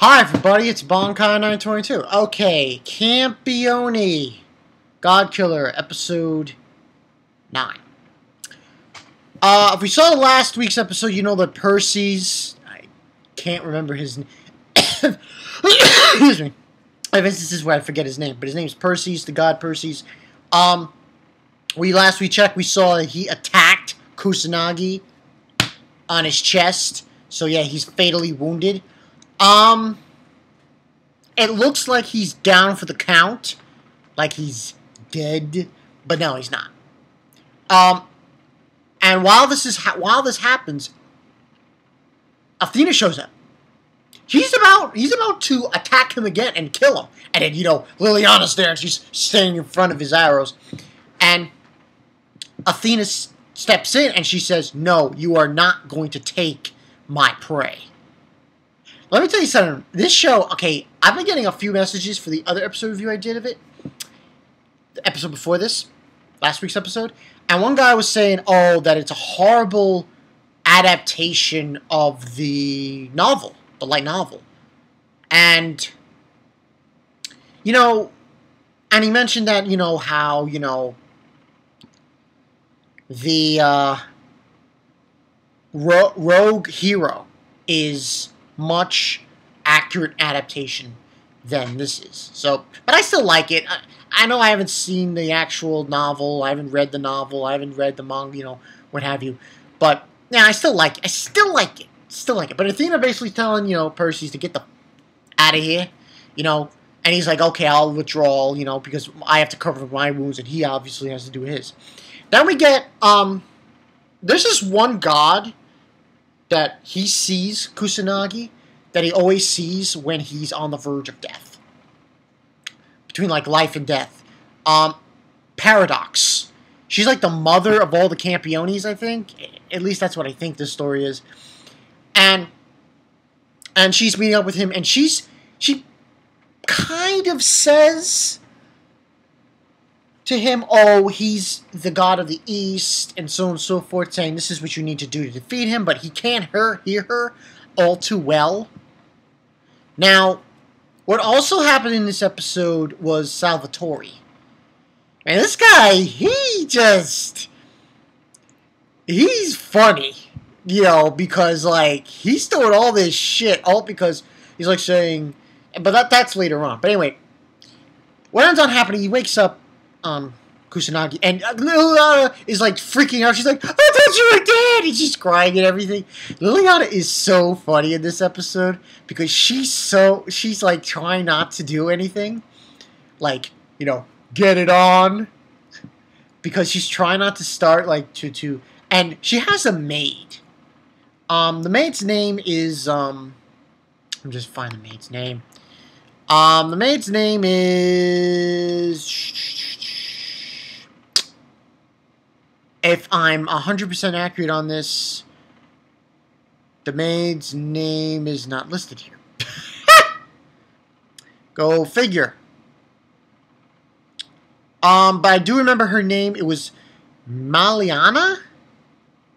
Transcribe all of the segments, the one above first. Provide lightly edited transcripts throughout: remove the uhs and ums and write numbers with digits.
Hi everybody, it's Bonkai922. Okay, Campione, God Killer, episode 9. If we saw last week's episode, you know that Percy's... I can't remember his name. Excuse me. I have instances where I forget his name, but his name is Percy's, the god Percy's. Last we checked, we saw that he attacked Kusanagi on his chest. So yeah, he's fatally wounded. It looks like he's down for the count, like he's dead, but no, he's not. And while this happens, Athena shows up. He's about to attack him again and kill him, and then Liliana's there and she's standing in front of his arrows, and Athena steps in and she says, "No, you are not going to take my prey." Let me tell you something. This show, okay, I've been getting a few messages for the other episode review I did of it. The episode before this, last week's episode. And one guy was saying, oh, that it's a horrible adaptation of the novel, the light novel. And, and he mentioned that, how, the rogue hero is much accurate adaptation than this is. So, but I still like it. I know I haven't seen the actual novel. I haven't read the novel. I haven't read the manga, what have you. But yeah, I still like it. I still like it. But Athena basically telling Percy to get the out of here, and he's like, okay, I'll withdraw, because I have to cover my wounds, and he obviously has to do his. Then we get there's this one god that he sees, Kusanagi, that he always sees when he's on the verge of death. Between, life and death. Paradox. She's like the mother of all the Campiones, I think. At least that's what I think this story is. And she's meeting up with him, and she kind of says to him, oh, he's the god of the East, and so on and so forth, saying this is what you need to do to defeat him, but he can't hear her all too well. Now, what also happened in this episode was Salvatore. And this guy, he's funny, because, he's doing all this shit, all because he's, saying, but that's later on. But anyway, what ends up happening, he wakes up, Kusanagi, and Liliana is freaking out. She's like, I thought you were dead, and she's crying and everything. Liliana is so funny in this episode because she's trying not to do anything, get it on, because she's trying not to start and she has a maid. The maid's name is I'm just find the maid's name. The maid's name is, if I'm 100% accurate on this, the maid's name is not listed here. Go figure. But I do remember her name. It was Maliana?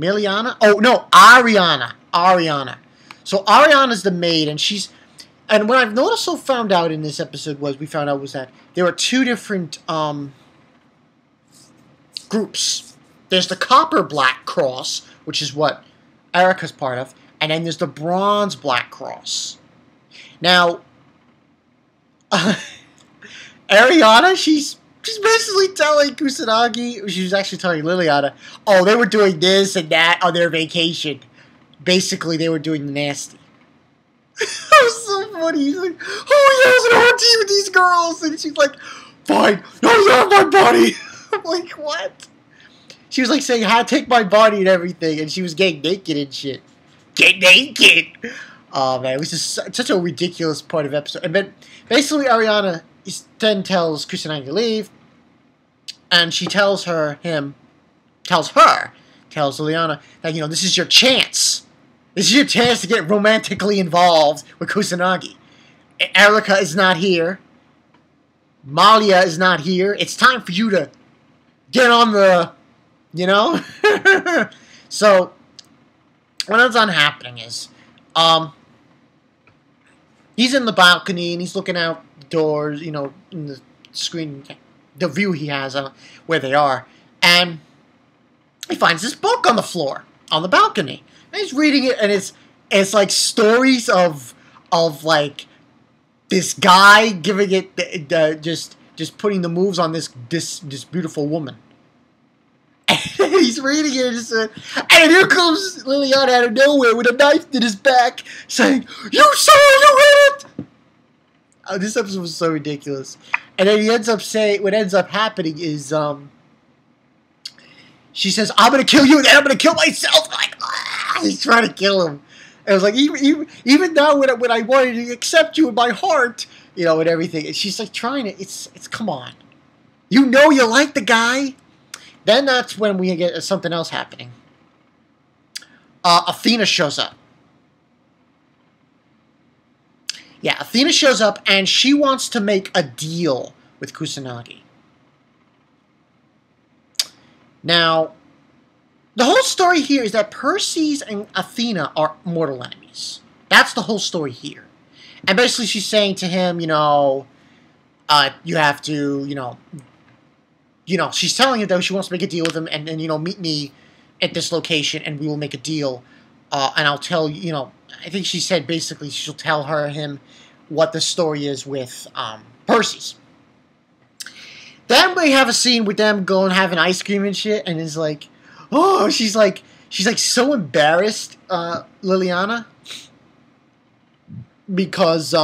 Oh, no, Ariana. So Ariana's the maid, and what I've also found out in this episode was that there were two different groups. There's the Copper Black Cross, which is what Erica's part of, and then there's the Bronze Black Cross. Now, Ariana, she's basically telling Kusanagi, she was actually telling Liliana, oh, they were doing this and that on their vacation. Basically, they were doing the nasty. That was so funny. He's like, oh, yeah, I was on team with these girls. And she's like, fine, no, you have my body. I'm like, what? She was saying how to take my body and everything, and she was getting naked and shit. Get naked! Oh man, it was just such a ridiculous part of the episode. And then basically Ariana then tells Kusanagi to leave, and she tells Liliana that, this is your chance. This is your chance to get romantically involved with Kusanagi. Erica is not here. Malia is not here. It's time for you to get on the... So, what ends on happening is, he's in the balcony and he's looking out the doors, you know, in the screen, the view he has where they are, and he finds this book on the floor on the balcony, and he's reading it, and it's like stories of like this guy giving it just putting the moves on this beautiful woman. And he's reading it, and here comes Liliana out of nowhere with a knife in his back, saying, "You saw you hit it!" Oh, this episode was so ridiculous. And then he ends up saying, what ends up happening is, she says, "I'm gonna kill you, and then I'm gonna kill myself." I'm like, he's trying to kill him. And it was like, even now when I wanted to accept you in my heart, you know, and everything. And she's like trying to, it's come on. You know you like the guy. Then that's when we get something else happening. Athena shows up. Yeah, Athena shows up, and she wants to make a deal with Kusanagi. Now, the whole story here is that Perseus and Athena are mortal enemies. That's the whole story here. And basically she's saying to him, you know, you have to, you know, she's telling him that she wants to make a deal with him, and then, you know, meet me at this location, and we will make a deal. And I'll tell you, you know, I think she said basically she'll tell him what the story is with Perseus. Then we have a scene with them going having ice cream and shit, and it's like, oh, she's like so embarrassed, Liliana, because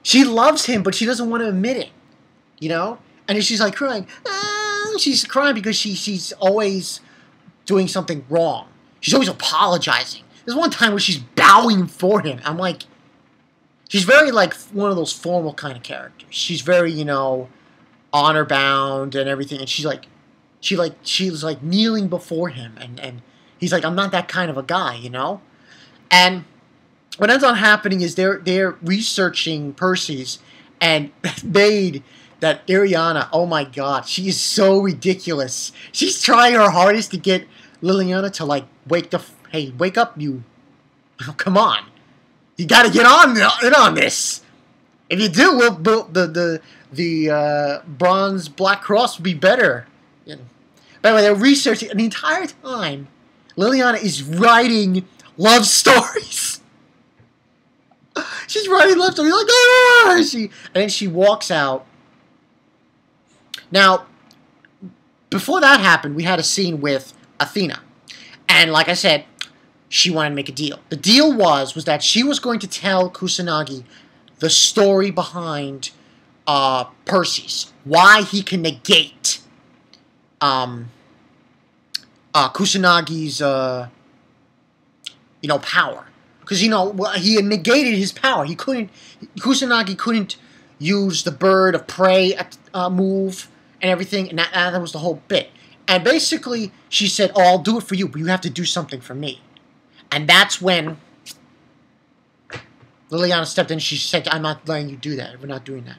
she loves him, but she doesn't want to admit it, you know. And she's like crying. She's crying because she's always doing something wrong. She's always apologizing. There's one time where she's bowing for him. I'm like, she's very like one of those formal kind of characters. She's very, you know, honor bound and everything. And she's like, she was like kneeling before him, and he's like, I'm not that kind of a guy, you know. And what ends up happening is they're researching Perseus, and made that Ariana, oh my god, she is so ridiculous. She's trying her hardest to get Liliana to like wake up, you. Oh, come on. You gotta get on this. If you do, we'll the bronze black cross will be better. You know. By the way, they're researching, and the entire time Liliana is writing love stories. She's writing love stories like, and then she walks out. Now, before that happened, we had a scene with Athena. And like I said, she wanted to make a deal. The deal was that she was going to tell Kusanagi the story behind Perseus. Why he can negate Kusanagi's power. Because, you know, he had negated his power. Kusanagi couldn't use the bird of prey move and everything, and that was the whole bit. And basically, she said, "Oh, I'll do it for you, but you have to do something for me." And that's when Liliana stepped in. She said, "I'm not letting you do that. We're not doing that."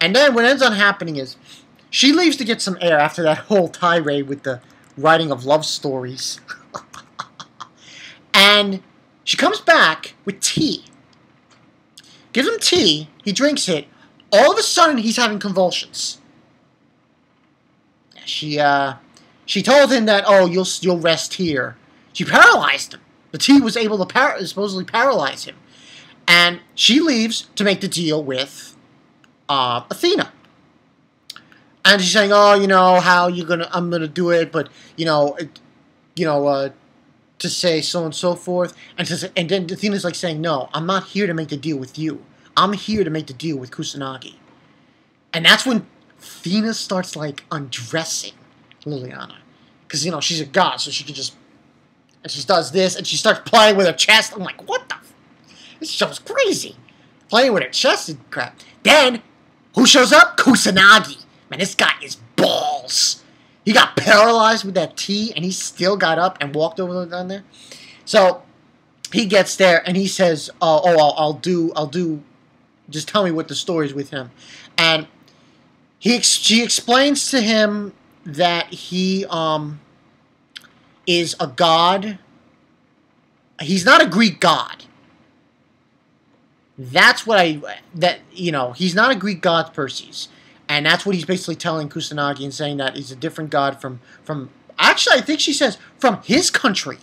And then what ends up happening is she leaves to get some air after that whole tirade with the writing of love stories. And she comes back with tea. Gives him tea. He drinks it. All of a sudden, he's having convulsions. She told him that, oh, you'll rest here. She paralyzed him. The tea was able to supposedly paralyze him. And she leaves to make the deal with Athena. And she's saying, "Oh, you know how I'm gonna do it, but to say so and so forth." And then Athena's like saying, "No, I'm not here to make the deal with you. I'm here to make the deal with Kusanagi." And that's when Athena starts like undressing Liliana, because she's a god, so she can just, and she does this, and she starts playing with her chest. I'm like, what the? This show's crazy, playing with her chest and crap. Then who shows up? Kusanagi. Man, this guy is balls. He got paralyzed with that tea, and he still got up and walked over down there. So he gets there, and he says, I'll do. Just tell me what the story is with him." And she explains to him that he is a god. He's not a Greek god. That's what he's not a Greek god, Perseus. And that's what he's basically telling Kusanagi and saying that he's a different god from actually, I think she says, from his country.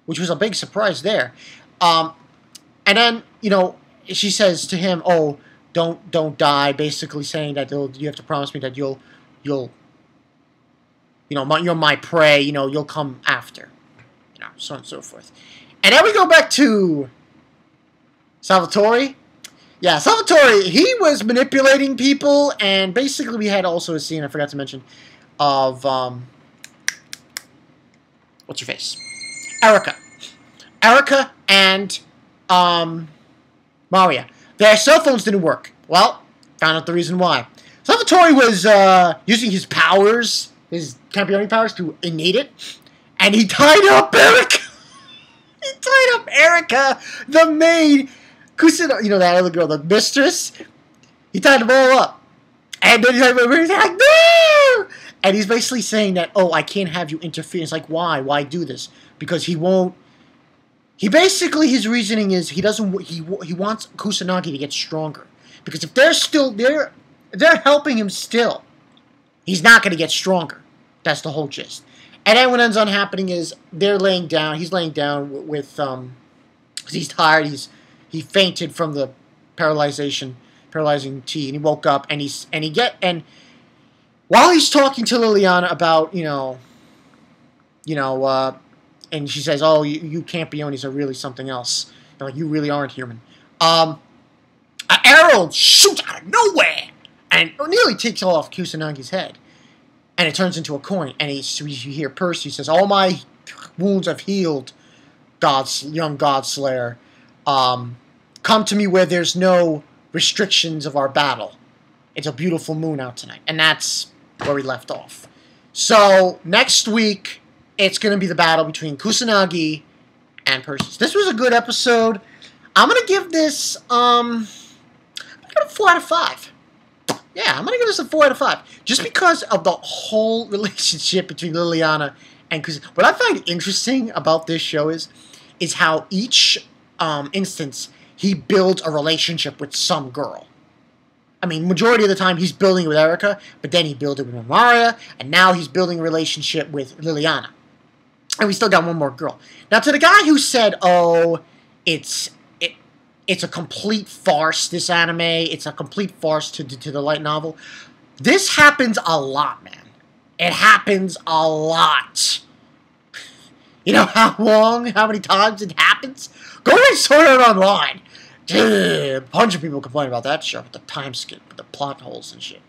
Which was a big surprise there. And then, she says to him, oh, don't die, basically saying that you have to promise me that you're my prey, you'll come after. So on and so forth. And then we go back to Salvatore. Yeah, Salvatore, he was manipulating people, and basically we had also a scene, I forgot to mention, of, what's her face? Erica and, Maria. Their cell phones didn't work. Well, found out the reason why. Salvatore was, using his powers, his Campione powers, to innate it, and he tied up Erica. He tied up Erica, the maid, that other girl, the mistress. He tied them all up. And then he's like, no! And he's basically saying that, oh, I can't have you interfere. It's like, why? Why do this? Because he won't. He basically, his reasoning is he wants Kusanagi to get stronger. Because if they're helping him still, he's not going to get stronger. That's the whole gist. And then what ends on happening is he's laying down with, because he's tired, he fainted from the paralyzing tea, and he woke up, and while he's talking to Liliana about, and she says, oh, you Campiones are really something else. Like, you really aren't human. An arrow shoots out of nowhere and nearly takes off Kusanagi's head. And it turns into a coin. And you hear Percy says, all my wounds have healed, young God Slayer. Come to me where there's no restrictions of our battle. It's a beautiful moon out tonight. And that's where we left off. So, next week, it's going to be the battle between Kusanagi and Perseus. This was a good episode. I'm going to give this, I'm going to give it a 4 out of 5. Yeah, I'm going to give this a 4 out of 5. Just because of the whole relationship between Liliana and Kusanagi. What I find interesting about this show is how each instance he builds a relationship with some girl. I mean, majority of the time he's building it with Erica, but then he built it with Maria, and now he's building a relationship with Liliana. And we still got one more girl. Now, to the guy who said, oh, it's a complete farce, this anime, it's a complete farce to the light novel, this happens a lot, man. It happens a lot. You know how many times it happens? Go and sort it online. A bunch of people complain about that show with the time skip, with the plot holes and shit.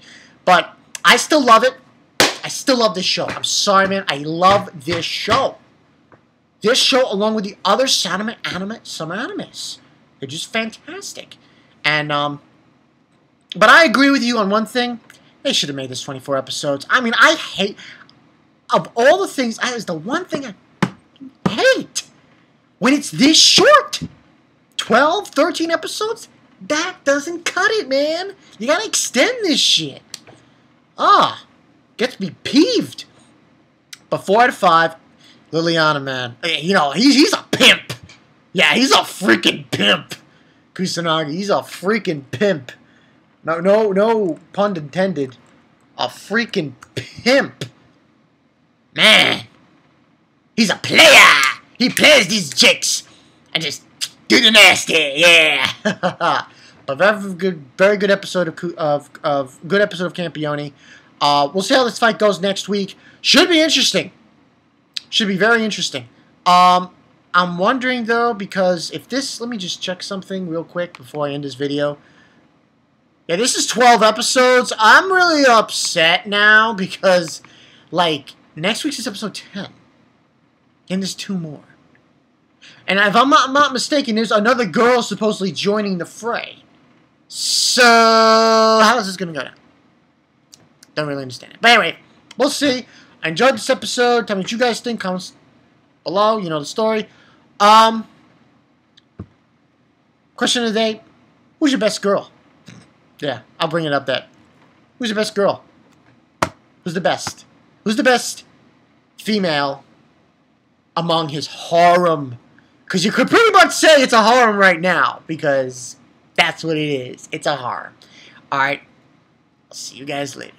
But I still love it. I still love this show. I'm sorry, man. I love this show. This show, along with the other summer animes, they're just fantastic. And but I agree with you on one thing. They should have made this 24 episodes. I mean, I hate, of all the things, that is the one thing I hate when it's this short. 12, 13 episodes? That doesn't cut it, man. You gotta extend this shit. Gets me peeved. But 4 out of 5, Liliana, man. He's a pimp. Yeah, he's a freaking pimp. Kusanagi, he's a freaking pimp. No pun intended. A freaking pimp. Man. He's a player. He plays these chicks. And just do the nasty, yeah. But very good episode of Campione. We'll see how this fight goes next week. Should be interesting. Should be very interesting. I'm wondering though, because if this, let me just check something real quick before I end this video. Yeah, this is 12 episodes. I'm really upset now because, like, next week's is episode 10, and there's 2 more. And if I'm not mistaken, there's another girl supposedly joining the fray. So, how is this going to go down? Don't really understand it. But anyway, we'll see. I enjoyed this episode. Tell me what you guys think. Comments below. You know the story. Question of the day. Who's your best girl? Yeah, I'll bring it up that. Who's your best girl? Who's the best? Who's the best female among his harem Because you could pretty much say it's a harem right now, because that's what it is. It's a harem. Alright, I'll see you guys later.